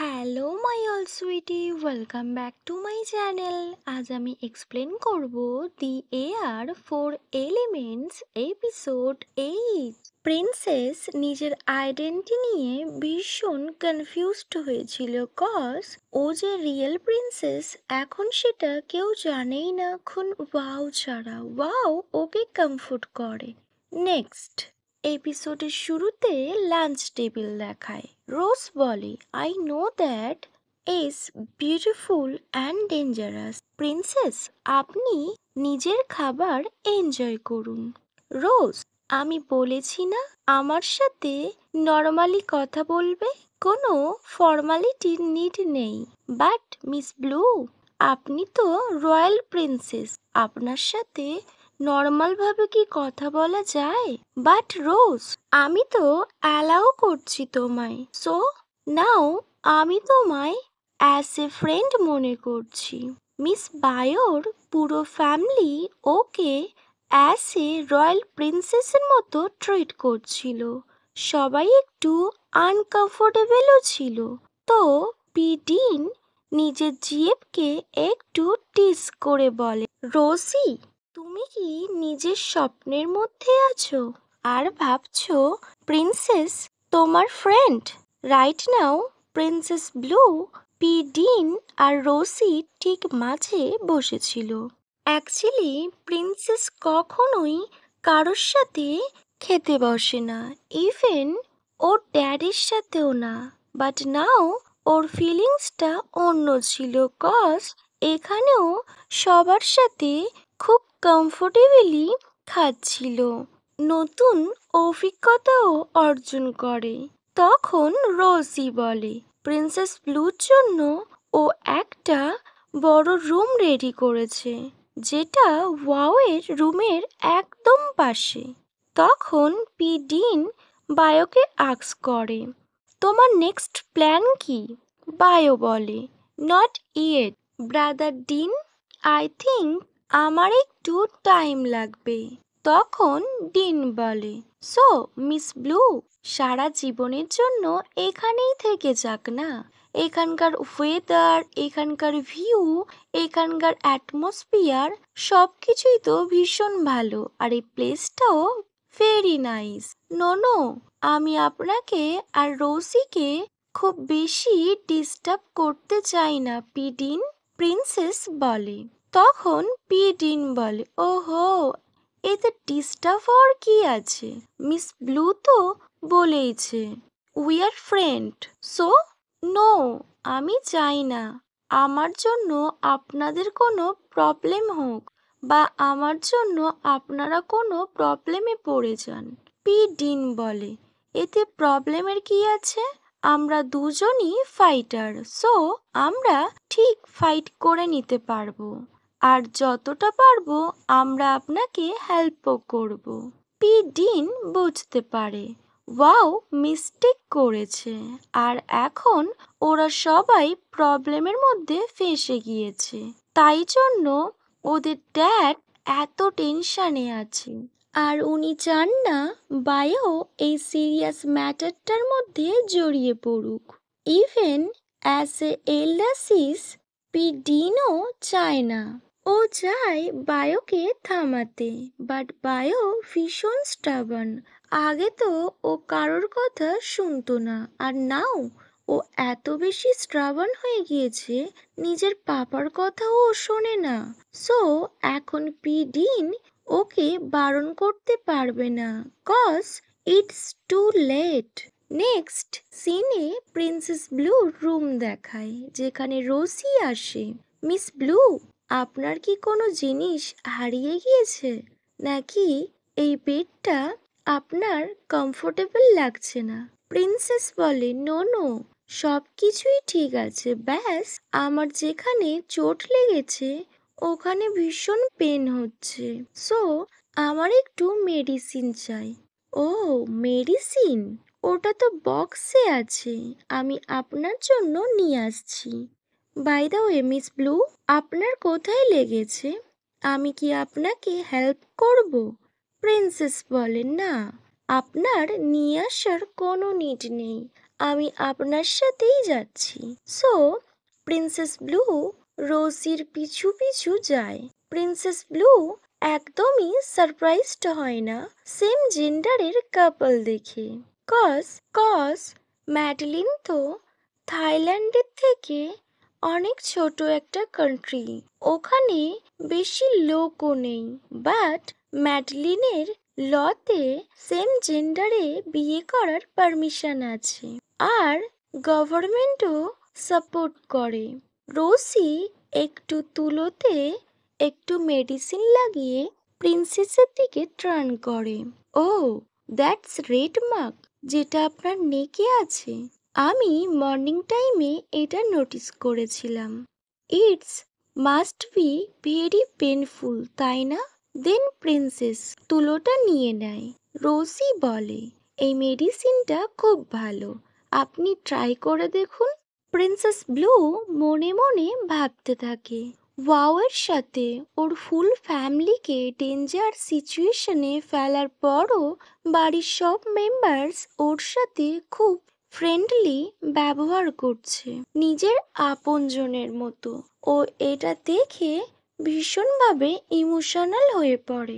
Hello my all sweetie, welcome back to my channel. আজ আমি explain করব the heir four elements episode 8। Princess নিজের identity নিয়ে ভীষণ কনফিউজড হয়েছিল, কজ ও যে রিয়েল প্রিন্সেস এখন সেটা কেউ জানেই না এখন ওয়াও ছাড়া। ওয়াও ওকে কমফোর্ট করে। নেক্সট এপিসোডের শুরুতে লাঞ্চ টেবিল দেখায়। রোজ বলে, I know that is beautiful and dangerous. Princess, আপনি নিজের খাবার এনজয় করুন। রোজ, আমি বলেছি না আমার সাথে নর্মালি কথা বলবে, কোনো ফর্মালিটির নিড নেই। বাট মিস ব্লু, আপনি তো রয়্যাল প্রিন্সেস, আপনার সাথে নর্মাল ভাবে কি কথা বলা যায়? বাট রোজ, আমি তো অ্যালাউ করছি তোমায়, সো নাও আমি তোমায় অ্যাজ এ ফ্রেন্ড মনে করছি। মিস বায়োর পুরো family okay as a royal প্রিন্সেসের মতো ট্রিট করছিল। সবাই একটু আনকমফোর্টেবলও ছিল। তো পিডিন নিজের জিএফকে একটু টিস করে বলে, রোজি, তুমি কি নিজের স্বপ্নের মধ্যে আছো আর ভাবছো প্রিন্সেস তোমার friend? Right now princess blue, পিডিন আর রোজি ঠিক মাঝে বসেছিল। অ্যাকচুয়ালি প্রিন্সেস কখনোই কারোর সাথে খেতে বসে না, ইভেন ওর ড্যাডির সাথেও না। বাট নাও ওর ফিলিংসটা অন্য ছিল, কজ এখানেও সবার সাথে খুব কমফোর্টেবলি খাচ্ছিল, নতুন অভিজ্ঞতাও অর্জন করে। তখন রোজি বলে, প্রিন্সেস ব্লুর জন্য ও একটা বড় রুম রেডি করেছে, যেটা ওয়াওয়ের রুমের একদম পাশে। তখন পিডিন বায়োকে আস্ক করে, তোমার নেক্সট প্ল্যান কি? বায়ো বলে, not yet brother dean, I think আমার একটু টাইম লাগবে। তখন ডিন বলে, সো মিস ব্লু সারা জীবনের জন্য এখানেই থেকে যাক না। এখানকার ওয়েদার, এখানকার ভিউ, এখানকার অ্যাটমসফিয়ার সব কিছুই তো ভীষণ ভালো, আর এই প্লেসটাও ভেরি নাইস। নো নো, আমি আপনাকে আর রোজিকে খুব বেশি ডিস্টার্ব করতে চাই না পিডিন, প্রিন্সেস বলে। তখন পিডিন বলে, ওহো, এতে ডিস্টার্ব হওয়ার কি আছে? মিস ব্লু তো বলেইছে we are friend, so no, আমি চাই না আমার জন্য আপনাদের কোনো প্রবলেম হোক বা আমার জন্য আপনারা কোনো প্রবলেমে পড়ে যান। পিডিন বলে, এতে প্রবলেমের কি আছে? আমরা দুজনই ফাইটার, সো আমরা ঠিক ফাইট করে নিতে পারবো, আর যতটা পারবো আমরা আপনাকে হেল্পও করব। পিডিন বুঝতে পারে ওয়াও মিস্টেক করেছে, আর এখন ওরা সবাই প্রবলেমের মধ্যে ফেঁসে গিয়েছে, তাই জন্য ওদের ড্যাড এত টেনশনে আছে, আর উনি চান না বায়ো এই সিরিয়াস ম্যাটারটার মধ্যে জড়িয়ে পড়ুক। Even as a elder sis, পিডিনও চায় না। ও চায় বায়োকে থামাতে, বাট বায়ো ভীষণ স্টাবার্ন। আগে তো ও কারোর কথা শুনতো না, আর নাও ও এত বেশি স্টাবার্ন হয়ে গিয়েছে, নিজের পাপার কথাও ও শোনে না। সো এখন পিডিন ওকে বারণ করতে পারবে না, cause it's too late. Next সিনে প্রিন্সেস ব্লু রুম দেখায়, যেখানে রোজি আসে। মিস ব্লু, আপনার কি কোনো জিনিস হারিয়ে গিয়েছে, নাকি এই বেডটা আপনার কমফোর্টেবল লাগছে না? প্রিন্সেস বলে, নো নো, সব কিছুই ঠিক আছে, ব্যাস আমার যেখানে চোট লেগেছে ওখানে ভীষণ পেন হচ্ছে, সো আমার একটু মেডিসিন চাই। ও মেডিসিন, ওটা তো বক্সে আছে, আমি আপনার জন্য নিয়ে আসছি। By the way miss Blue, আপনার কোথায় লেগেছে? আমি কি আপনাকে হেল্প করব? প্রিন্সেস বলে, না, আপনার নিয়ে আসার কোনো নিড নেই, আমি আপনার সাথেই যাচ্ছি। সো প্রিন্সেস ব্লু রোজির পিছু পিছু যায়। প্রিন্সেস ব্লু একদমই সারপ্রাইজড হয় না সেম জেন্ডারের কাপল দেখে। কজ কজ ম্যাডলিন তো থাইল্যান্ডের থেকে অনেক ছোট একটা কান্ট্রি, ওখানে বেশি লোকও নেই। বাট ম্যাডলিনের লতে সেম জেন্ডারে বিয়ে করার পারমিশন আছে, আর গভর্নমেন্টও সাপোর্ট করে। রোসি একটু তুলোতে একটু মেডিসিন লাগিয়ে প্রিন্সেসের দিকে টার্ন করে। ও, দ্যাটস রেড মার্ক, যেটা আপনার নেকে আছে। আমি মর্নিং টাইমে এটা নোটিস করেছিলাম। It's must be very painful, তাই না? দেন প্রিন্সেস তুলোটা নিয়ে নেয়। রোজি বলে, এই মেডিসিনটা খুব ভালো, আপনি ট্রাই করে দেখুন। প্রিন্সেস ব্লু মনে মনে ভাবতে থাকে, ওয়াওয়ের সাথে ওর ফুল ফ্যামিলিকে ডেঞ্জার সিচুয়েশনে ফেলার পরও বাড়ির সব মেম্বার্স ওর সাথে খুব ফ্রেন্ডলি ব্যবহার করছে, নিজের আপনজনের মতো। ও এটা দেখে ভীষণভাবে ইমোশনাল হয়ে পড়ে।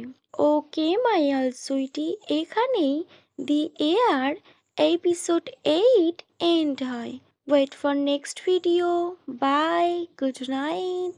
ওকে মাই সুইটি, এখানেই দি এয়ার এপিসোড 8 এন্ড হয়। Wait for next video. Bye, good night.